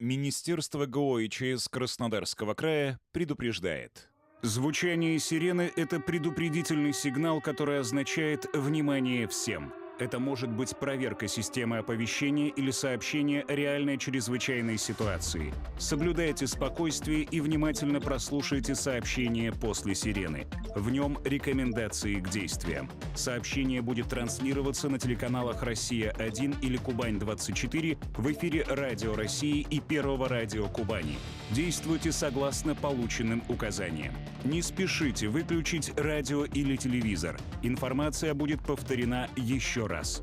Министерство ГО и ЧС Краснодарского края предупреждает. Звучание сирены — это предупредительный сигнал, который означает «внимание всем». Это может быть проверка системы оповещения или сообщение о реальной чрезвычайной ситуации. Соблюдайте спокойствие и внимательно прослушайте сообщение после сирены. В нем рекомендации к действиям. Сообщение будет транслироваться на телеканалах «Россия-1» или «Кубань-24» в эфире «Радио России» и «Первого радио Кубани». Действуйте согласно полученным указаниям. Не спешите выключить радио или телевизор. Информация будет повторена еще раз.